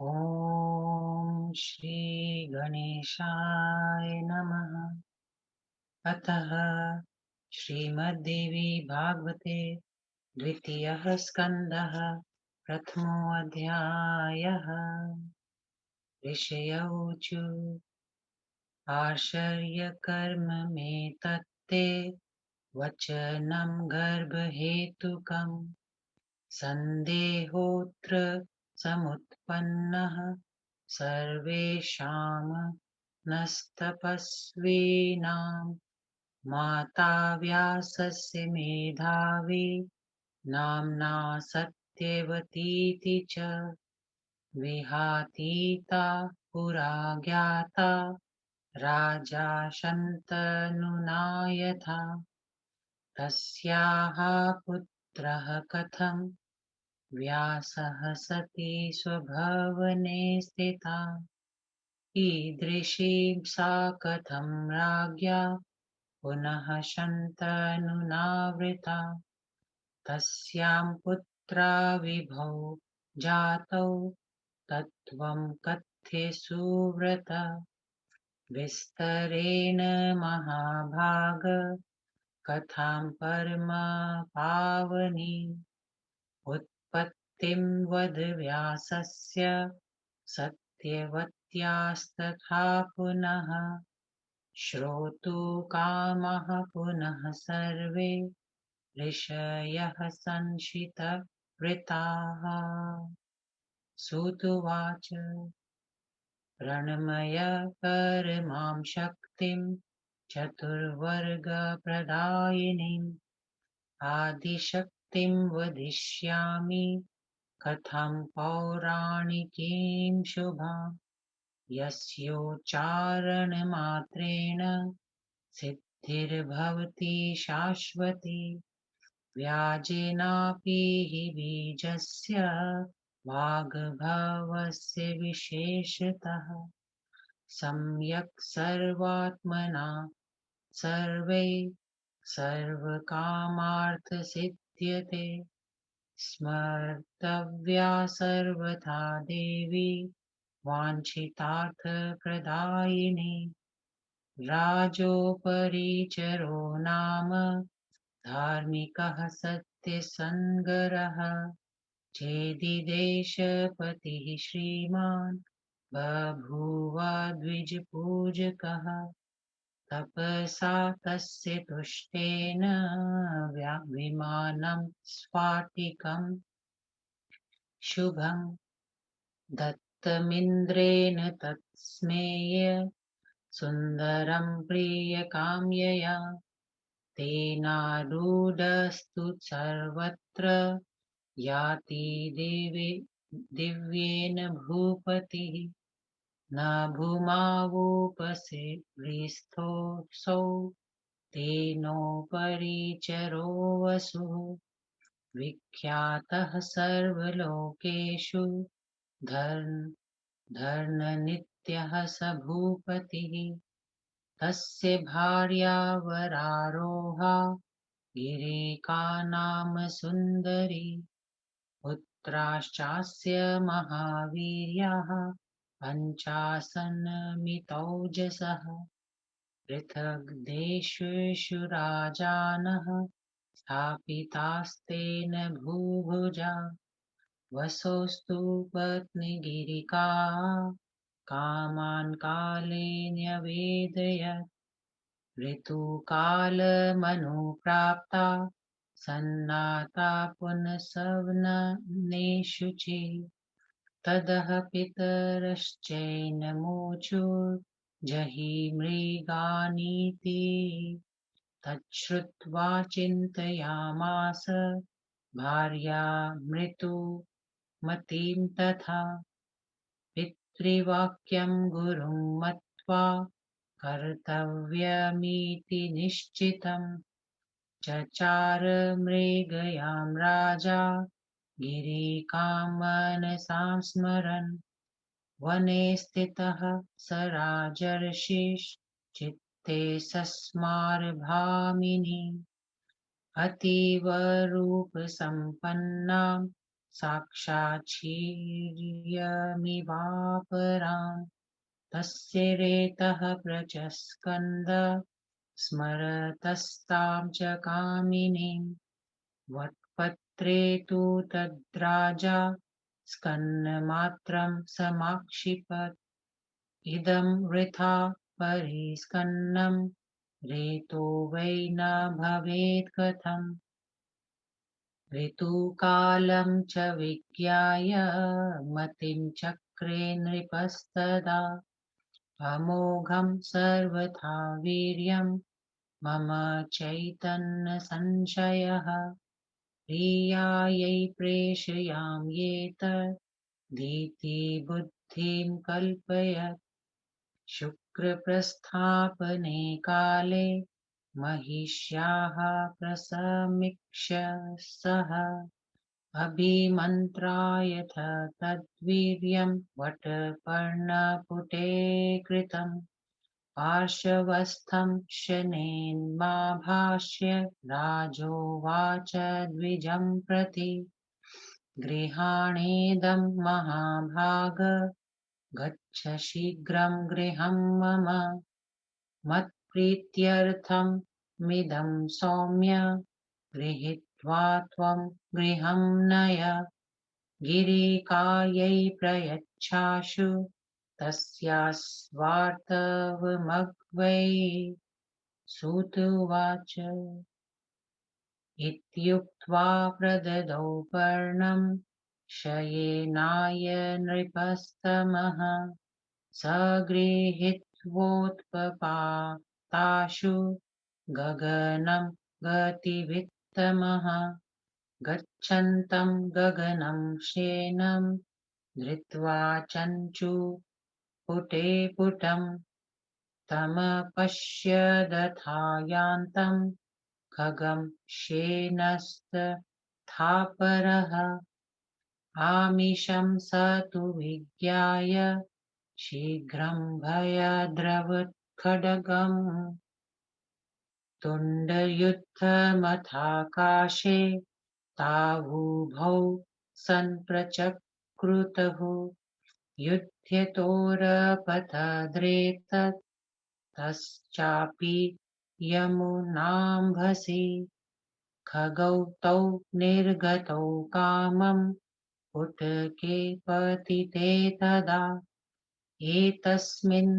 ॐ श्री गणेशाय नमः। अतः श्रीमद्देवी भागवते द्वितीयः स्कन्धः प्रथमोऽध्यायः। ऋषयौचु आश्चर्यकर्म मे तत्ते वचनं गर्भहेतुकम् सन्देहोऽत्र समुत्पन्नः सर्वेषां नस्तपस्विनां माता व्यासस्य मेधावी नाम्ना सत्यवतीति च विहातीता पुरा ज्ञाता राजा शन्तनुना यथा तस्याः पुत्रः कथं व्यासः सती स्वभवने स्थिता ईदृशीं सा कथं राज्ञा पुनः शन्तनुनावृता तस्यां पुत्रा विभौ जातौ तत्त्वं कथ्ये सुव्रत विस्तरेण महाभाग कथां परमपावनी उत्पत्तिं वद व्यासस्य सत्यवत्यास्तथा पुनः श्रोतुकामः पुनः सर्वे ऋषयः संशितवृत्ताः। सूत उवाच प्रणमय परमां शक्तिं चतुर्वर्गप्रदायिनीम् आदिशक्तिं वदिष्यामि कथं पौराणिकीं शुभाम् यस्योच्चारणमात्रेण सिद्धिर्भवति शाश्वती व्याजेनापि हि बीजस्य वाग्भवस्य विशेषतः सम्यक् सर्वात्मना सर्वै सर्वकामार्थसिद्ध्यते स्मर्तव्या सर्वथा देवी वाञ्छितार्थप्रदायिनी राजोपरिचरो नाम धार्मिकः सत्यसङ्गरः चेदिदेशपतिः श्रीमान् बभूव द्विजपूजकः तपसा तस्य तुष्टेन विमानं स्फाटिकं शुभं दत्तमिन्द्रेण तत्स्मेय सुन्दरं प्रियकाम्यया तेनारूढस्तु सर्वत्र याति दिव्येन भूपतिः न भूमावुपसेविस्थोऽसौ तेनोपरिचरो वसुः विख्यातः सर्वलोकेषु धर्मनित्यः स भूपतिः तस्य भार्या वरारोहा गिरिका नाम सुन्दरी पुत्राश्चास्य महावीर्याः पञ्चाशन्मितौजसः पृथग् देशेषु राजानः स्थापितास्तेन भूभुजा वसोस्तु पत्नीगिरिका कामान् काले न्यवेदयत् ऋतुकालमनुप्राप्ता सन्नाता पुनस्सवनेषु चे ततः पितरश्चैनमूचुर्जहि मृगानीति तच्छ्रुत्वा चिन्तयामास भार्या मृत्युमतीं तथा पितृवाक्यं गुरुं मत्वा कर्तव्यमिति निश्चितम् चचार मृगयां राजा गिरिकां मनसां स्मरन् वने स्थितः स राजर्षिश्चित्ते सस्मार भामिनी अतीव रूपसम्पन्नां साक्षाच्छीर्यमिवापराम् तस्य रेतः प्रचस्कन्द स्मरतस्तां च कामिनीम् वट्पत्रे तु तद्राजा स्कन्नमात्रं समाक्षिपत् इदं वृथा परिस्कन्नं रेतो वै न भवेत् कथम् ऋतुकालं च विज्ञाय मतिं चक्रे नृपस्तदा अमोघं सर्वथा वीर्यं मम चैतन्यसंशयः प्रियायै प्रेषयाम्येत धीतिबुद्धिं कल्पयत् शुक्रप्रस्थापने काले महिष्याः प्रसमीक्ष्य सः अभिमन्त्रायथ तद्वीर्यं वटपर्णपुटे कृतम् पार्श्वस्थं शनेन्माभाष्य राजोवाच द्विजं प्रति गृहाणेदं महाभाग गच्छ शीघ्रं गृहं मम मत्प्रीत्यर्थमिदं सौम्य गृहीत्वा त्वं गृहं नय गिरिकायै प्रयच्छाशु तस्यास्वार्तवमग्वै सूत उवाच इत्युक्त्वा प्रददौ पर्णं शयेनाय नृपस्तमः सगृहीत्वोत्पपाताशु गगनं गतिवित्तमः गच्छन्तं गगनं शेनं धृत्वा चञ्चु पुटे पुटं तमपश्यदथा यान्तं खगं शेनस्तथापरः आमिषं स तु विज्ञाय शीघ्रं भयद्रवत्खड्गम् तुण्डयुद्धमथाकाशे तावुभौ सम्प्रचक्रुतः युध्यतोरपथद्रेतत् तश्चापि यमुनाम्भसि खगौ तौ निर्गतौ कामं पुटके पतिते तदा एतस्मिन्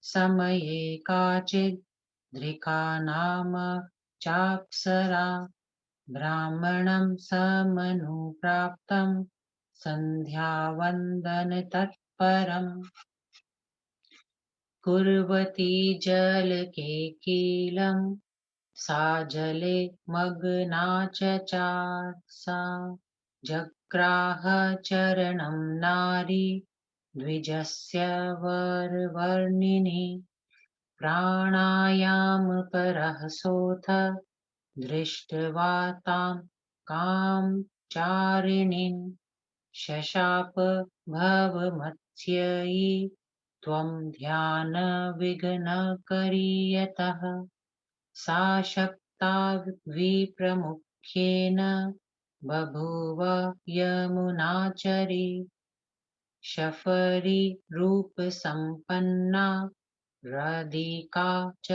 समये काचिद् दृका नाम चाप्सरा ब्राह्मणं समनुप्राप्तं सन्ध्यावन्दनतत्परम् कुर्वती जलकेकिलं सा जले मग्ना चचार सा जग्राह चरणं नारी द्विजस्य वरवर्णिनि प्राणायामपरः सोऽथ दृष्ट्वा तां कामचारिणीं शशाप भवमत्स्ययि त्वं ध्यानविघ्नकरी यतः सा शक्ता विप्रमुख्येन बभूव यमुनाचरी शफरी रूपसम्पन्ना राधिका च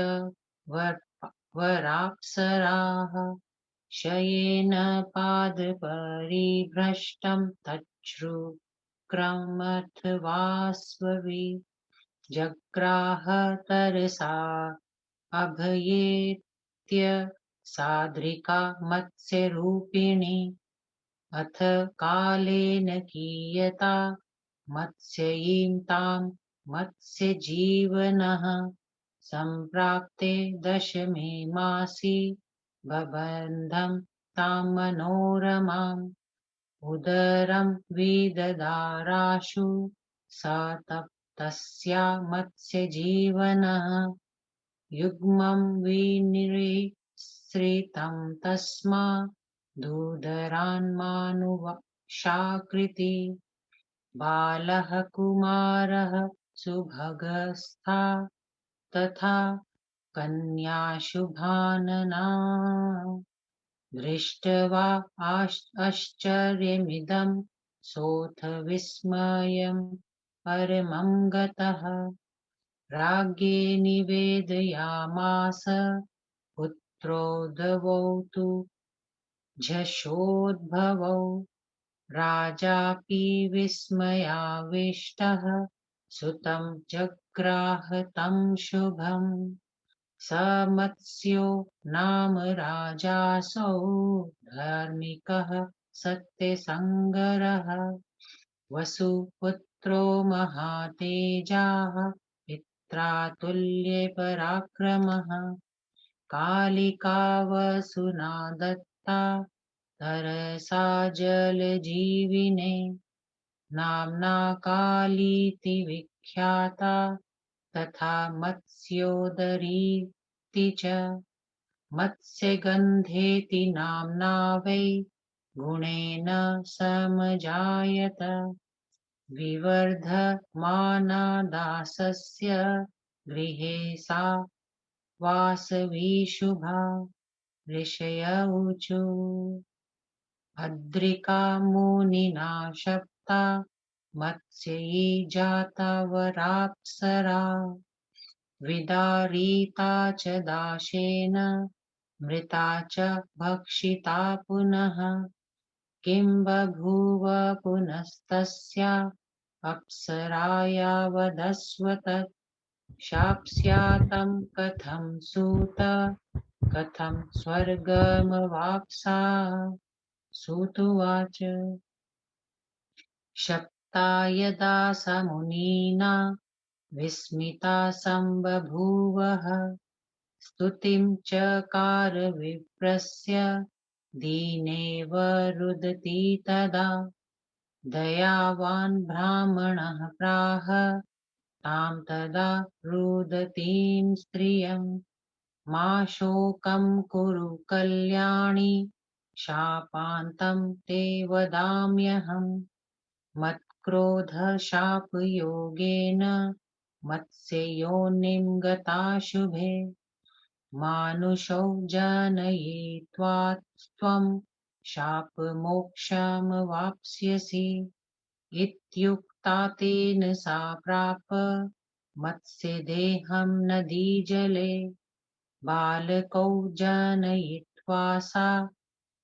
वराप्सराः शयेन पादपरिभ्रष्टं तच्छ्रुक्रमथवास्ववि जग्राह तरसा अभयेत्य साद्रिका मत्स्यरूपिणी अथ कालेन कीयता मत्स्ययीं तां मत्स्यजीवनः सम्प्राप्ते दशमे मासि बबन्धं तां मनोरमाम् उदरं विददाराशु सा तप्तस्या मत्स्यजीवनः युग्मं विनिसृतं तस्मा दुदरान्मानुषाकृति बालः कुमारः सुभगस्था तथा कन्या शुभानना दृष्ट्वा आश्चर्यमिदं सोऽथ विस्मयं परमं गतः। राज्ञे निवेदयामास पुत्रोद्भवौ तु झषोद्भवौ। राजापि विस्मयाविष्टः सुतं जग्राह तं शुभम्। स मत्स्यो नाम राजासौ धार्मिकः सत्यसङ्गरः। वसुपुत्रो महातेजाः पित्रातुल्यपराक्रमः। कालिकावसुना दत्ता तरसा जलजीविने। नाम्ना कालीति विख्याता तथा मत्स्योदरीति च। मत्स्यगन्धेति नाम्ना वै गुणेन समजायत। विवर्धमाना दासस्य गृहे सा वासवी शुभा। ऋषय ऊचु भद्रिका मुनिना शप्ता मत्स्ययी जाता वराप्सरा। विदारीता च दाशेन मृता च भक्षिता पुनः। किं बभूव पुनस्तस्या अप्सराया वदस्व तत्। शाप्स्यातं कथं सूत कथं स्वर्गमवाप्सा। सूतुवाच शप्ता यदा स मुनीना विस्मिता सम्बभूवः। स्तुतिं चकार विप्रस्य दीनेव रुदति तदा। दयावान् ब्राह्मणः प्राह तां तदा रुदतीं स्त्रियं। मा शोकं कुरु कल्याणि शापान्तं ते वदाम्यहम्। मत्क्रोधशापयोगेन मत्स्ययोनिं गता शुभे। मानुषौ जनयित्वास्त्वं शापमोक्षमवाप्स्यसि। इत्युक्ता तेन सा प्राप मत्स्यदेहं नदीजले। बालकौ जनयित्वा सा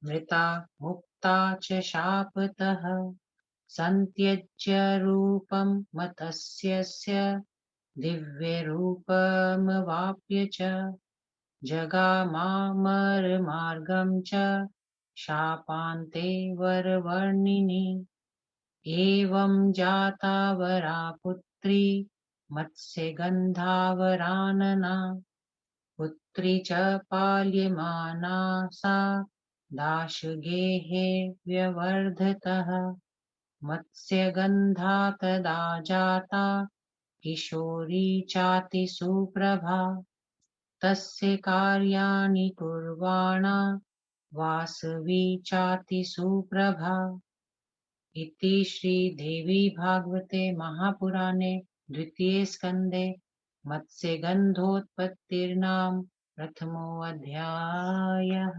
मृता मुक्ता च शापतः। सन्त्यज्य रूपं मत्स्यस्य दिव्यरूपमवाप्य च। जगामामरमार्गं च शापान्ते वरवर्णिनि। एवं जाता वरा पुत्री मत्स्यगन्धावरानना। पुत्री च पाल्यमाना सा दाशगेहे व्यवर्धतः। मत्स्यगन्धा तदा जाता किशोरी चाति सुप्रभा। तस्य कार्याणि कुर्वाणा वासवी चाति सुप्रभा। इति श्रीदेवी भागवते महापुराणे द्वितीये स्कन्धे मत्स्यगन्धोत्पत्तिर्नाम प्रथमोऽध्यायः।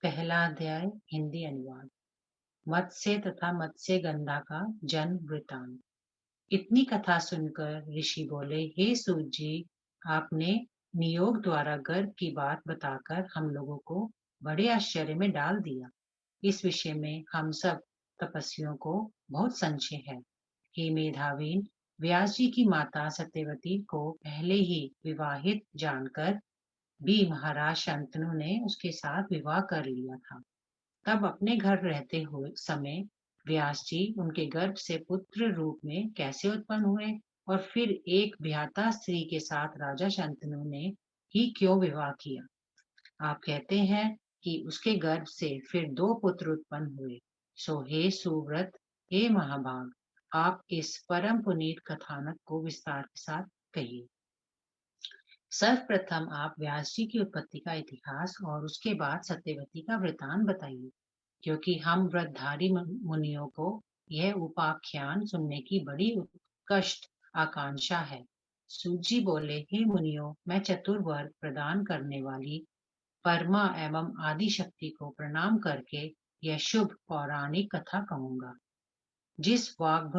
पहला अध्याय हिंदी अनुवाद। मत्स्य तथा मत्स्यगंधा का जन्म वृतांत। इतनी कथा सुनकर ऋषि बोले, हे सूत जी, आपने नियोग द्वारा गर्भ की बात बताकर हम लोगों को बड़े आश्चर्य में डाल दिया। इस विषय में हम सब तपस्वियों को बहुत संशय है। हे मेधावीन, व्यास जी की माता सत्यवती को पहले ही विवाहित जानकर भी महाराज शंतनु ने उसके साथ विवाह कर लिया था। तब अपने घर रहते हुए समय व्यास जी उनके गर्भ से पुत्र रूप में कैसे उत्पन्न हुए और फिर एक ब्याता स्त्री के साथ राजा शंतनु ने ही क्यों विवाह किया। आप कहते हैं कि उसके गर्भ से फिर दो पुत्र उत्पन्न हुए। सो हे सुव्रत, हे महाभाग, आप इस परम पुनीत कथानक को विस्तार के साथ कहिए। सर्वप्रथम आप व्यास जी की उत्पत्ति का इतिहास और उसके बाद सत्यवती का वृतांत बताइए, क्योंकि हम व्रतधारी मुनियों को यह उपाख्यान सुनने की बड़ी उत्कष्ट आकांक्षा है। सूत जी बोले, हे मुनियों, मैं चतुर्वर्ग प्रदान करने वाली परमा एवं आदि शक्ति को प्रणाम करके यह शुभ पौराणिक कथा कहूंगा। जिस वाग्भ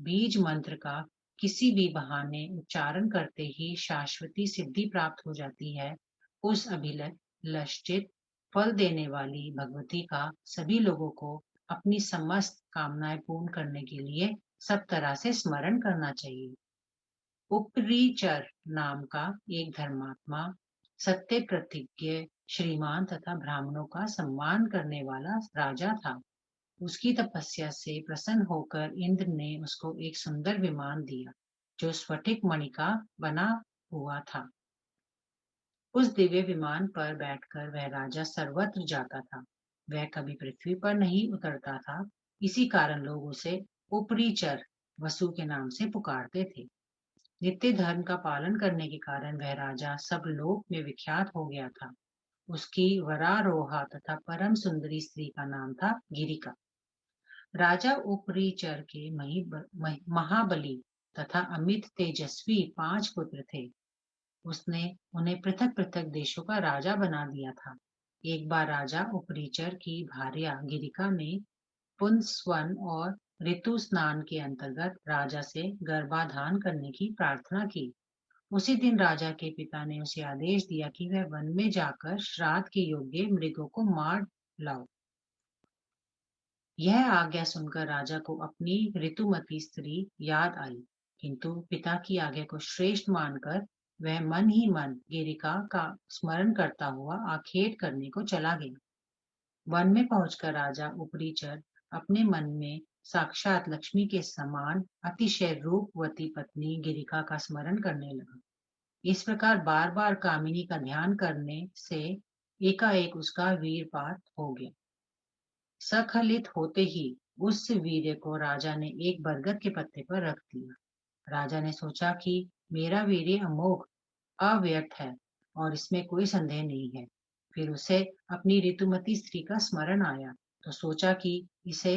बीज मंत्र का किसी भी बहाने उच्चारण करते ही शाश्वती सिद्धि प्राप्त हो जाती है, उस अभिलषित फल देने वाली भगवती का सभी लोगों को अपनी समस्त कामनाएं पूर्ण करने के लिए सब तरह से स्मरण करना चाहिए। उपरीचर नाम का एक धर्मात्मा, सत्य प्रतिज्ञ, श्रीमान तथा ब्राह्मणों का सम्मान करने वाला राजा था। उसकी तपस्या से प्रसन्न होकर इंद्र ने उसको एक सुंदर विमान दिया, जो स्फटिक मणि का बना हुआ था। उस दिव्य विमान पर बैठकर वह राजा सर्वत्र जाता था। वह कभी पृथ्वी पर नहीं उतरता था। इसी कारण लोग उसे उपरीचर वसु के नाम से पुकारते थे। नित्य धर्म का पालन करने के कारण वह राजा सब लोक में विख्यात हो गया था। उसकी वरारोहा तथा परम सुंदरी स्त्री का नाम था गिरिका। राजा उपरीचर के महाबली तथा अमित तेजस्वी 5 पुत्र थे। उसने उन्हें पृथक पृथक देशों का राजा बना दिया था। एक बार राजा उपरीचर की भार्या गिरिका ने पुंस्वन और ऋतु स्नान के अंतर्गत राजा से गर्भाधान करने की प्रार्थना की। उसी दिन राजा के पिता ने उसे आदेश दिया कि वह वन में जाकर श्राद्ध के योग्य मृगों को मार लाओ। यह आज्ञा सुनकर राजा को अपनी ऋतुमती स्त्री याद आई, किंतु पिता की आज्ञा को श्रेष्ठ मानकर वह मन ही मन गिरिका का स्मरण करता हुआ आखेट करने को चला गया। वन में पहुंचकर राजा उपरीचर अपने मन में साक्षात लक्ष्मी के समान अतिशय रूपवती पत्नी गिरिका का स्मरण करने लगा। इस प्रकार बार बार कामिनी का ध्यान करने से एकाएक उसका वीरपात हो गया। सखलित होते ही उस वीर्य को राजा ने एक बरगद के पत्ते पर रख दिया। राजा ने सोचा कि मेरा वीर्य अमोघ अव्यर्थ है और इसमें कोई संदेह नहीं है। फिर उसे अपनी ऋतुमती स्त्री का स्मरण आया, तो सोचा कि इसे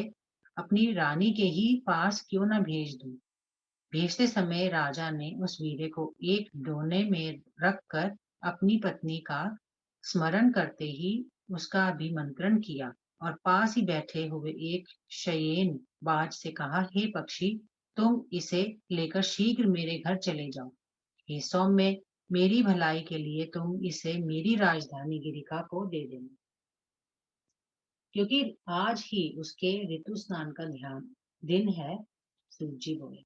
अपनी रानी के ही पास क्यों न भेज दूं। भेजते समय राजा ने उस वीर्य को एक डोने में रखकर अपनी पत्नी का स्मरण करते ही उसका अभिमंत्रण किया और पास ही बैठे हुए एक शयेन बाज से कहा, हे पक्षी, तुम इसे लेकर शीघ्र मेरे घर चले जाओ। हे सौम्य, मेरी भलाई के लिए तुम इसे मेरी राजधानी गिरिका को दे देना, क्योंकि आज ही उसके ऋतु स्नान का दिन है। सूजी बोले।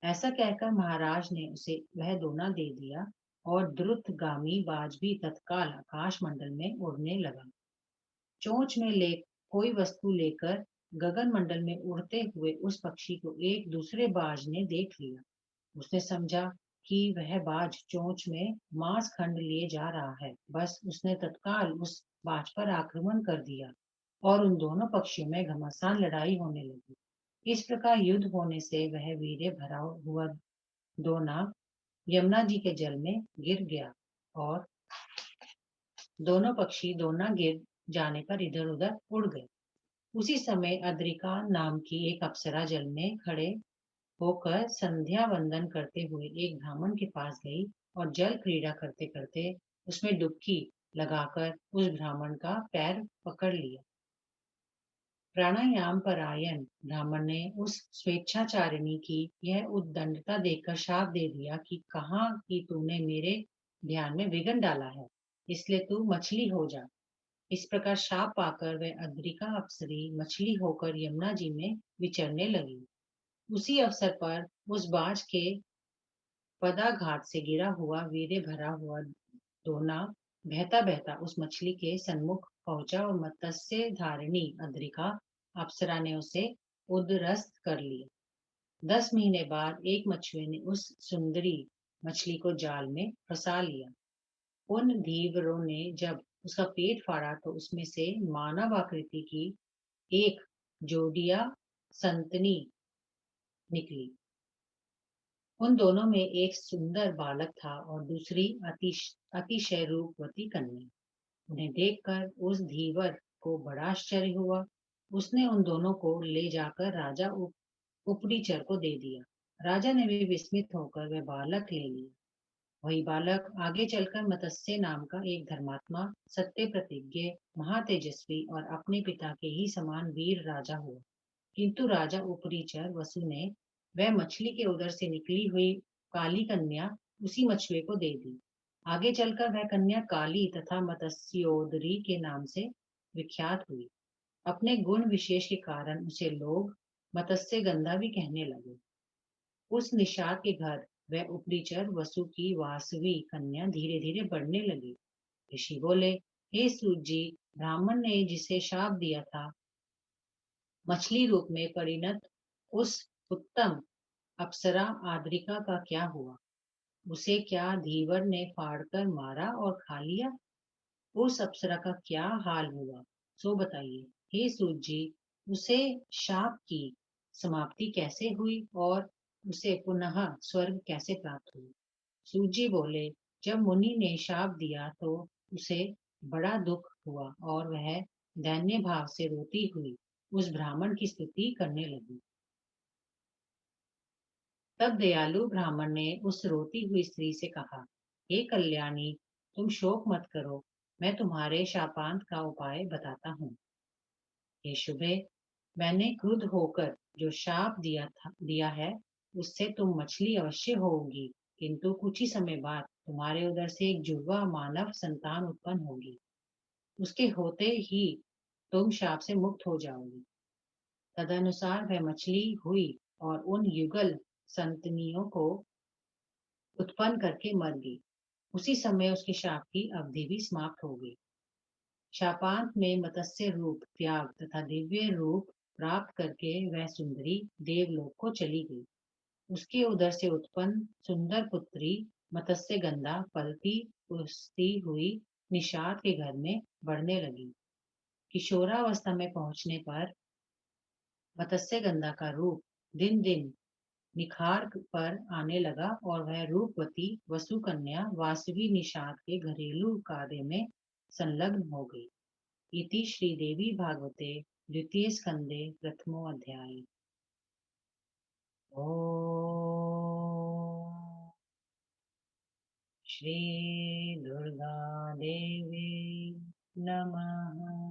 ऐसा कहकर महाराज ने उसे वह दोना दे दिया और द्रुतगामी बाज भी तत्काल आकाश मंडल में उड़ने लगा। चोंच में ले कोई वस्तु लेकर गगन मंडल में उड़ते हुए उस पक्षी को एक दूसरे बाज ने देख लिया। उसने समझा कि वह बाज चोंच में मांस खंड लिए जा रहा है। बस उसने तत्काल उस बाज पर आक्रमण कर दिया और उन दोनों पक्षियों में घमासान लड़ाई होने लगी। इस प्रकार युद्ध होने से वह वीर्य भरा हुआ दोना यमुना जी के जल में गिर गया और दोनों पक्षी दोना गिर जाने पर इधर उधर उड़ गए। उसी समय अद्रिका नाम की एक अप्सरा जल में खड़े होकर संध्या वंदन करते हुए एक ब्राह्मण के पास गई और जल क्रीड़ा करते करते उसमें डुबकी लगाकर उस ब्राह्मण का पैर पकड़ लिया। प्राणायाम परायण ब्राह्मण ने उस स्वेच्छाचारिणी की यह उद्दंडता देखकर शाप दे दिया कि कहाँ कि तूने मेरे ध्यान में विघ्न डाला है, इसलिए तू मछली हो जा। इस प्रकार शाप पाकर वह अद्रिका अप्सरी मछली होकर यमुना जी में विचरने लगी। उसी अवसर पर उस बाज के पदाघात से गिरा हुआ वीर्य भरा हुआ दोना बहता बहता उस मछली के सन्मुख पहुंचा और मत्स्य धारिणी अद्रिका अप्सरा ने उसे उदरस्त कर लिया। 10 महीने बाद एक मछुए ने उस सुंदरी मछली को जाल में फंसा लिया। उन धीवरों ने जब उसका पेट फाड़ा तो उसमें से मानव आकृति की एक जोडिया संतनी निकली। उन दोनों में एक सुंदर बालक था और दूसरी अतिशय रूपवती कन्या। उन्हें देखकर उस धीवर को बड़ा आश्चर्य हुआ। उसने उन दोनों को ले जाकर राजा उपरीचर को दे दिया। राजा ने भी विस्मित होकर वह बालक ले लिया वही बालक आगे चलकर मत्स्य नाम का एक धर्मात्मा, सत्य प्रतिज्ञ, महातेजस्वी और अपने पिता के ही समान वीर राजा हुआ। किंतु राजा उपरीचर वसु ने वह मछली के उदर से निकली हुई काली कन्या उसी मछुए को दे दी। आगे चलकर वह कन्या काली तथा मत्स्योदरी के नाम से विख्यात हुई। अपने गुण विशेष के कारण उसे लोग मत्स्य गंधा भी कहने लगे। उस निषाद के घर वह उपरीचर वसु की वासवी कन्या धीरे धीरे बढ़ने लगी। ऋषि बोले, हे सूत जी, ब्राह्मण ने जिसे शाप दिया था मछली रूप में परिणत उस उत्तम अप्सरा आद्रिका का क्या हुआ? उसे क्या धीवर ने फाड़कर मारा और खा लिया? उस अप्सरा का क्या हाल हुआ, सो बताइए। हे सूत जी, उसे शाप की समाप्ति कैसे हुई और उसे पुनः स्वर्ग कैसे प्राप्त हुई? सूत जी बोले, जब मुनि ने शाप दिया तो उसे बड़ा दुख हुआ और वह दैन्य भाव से रोती हुई उस ब्राह्मण की स्तुति करने लगी। तब दयालु ब्राह्मण ने उस रोती हुई स्त्री से कहा, हे कल्याणी, तुम शोक मत करो, मैं तुम्हारे शापांत का उपाय बताता हूँ। हे शुभे, मैंने क्रुद्ध होकर जो शाप दिया है, उससे तुम मछली अवश्य होगी, किंतु कुछ ही समय बाद तुम्हारे उदर से एक जुड़वा मानव संतान उत्पन्न होगी। उसके होते ही तुम शाप से मुक्त हो जाओगी। तदनुसार वह मछली हुई और उन युगल संतनियों को उत्पन्न करके मर गई। उसी समय उसके शाप की अवधि भी समाप्त हो गई। शापांत में मत्स्य रूप त्याग तथा दिव्य रूप प्राप्त करके वह सुंदरी देवलोक को चली गई। उसके उदर से उत्पन्न सुंदर पुत्री मत्स्य गंधा पलती पुसती हुई निषाद के घर में बढ़ने लगी। किशोरावस्था में पहुंचने पर मत्स्य गंधा का रूप दिन दिन निखार पर आने लगा और वह रूपवती वसुकन्या वासवी निषाद के घरेलू कार्य में संलग्न हो गई। इति श्रीदेवी भागवते द्वितीय स्कंदे प्रथमो अध्याय। ओम श्री दुर्गा देवी नमः।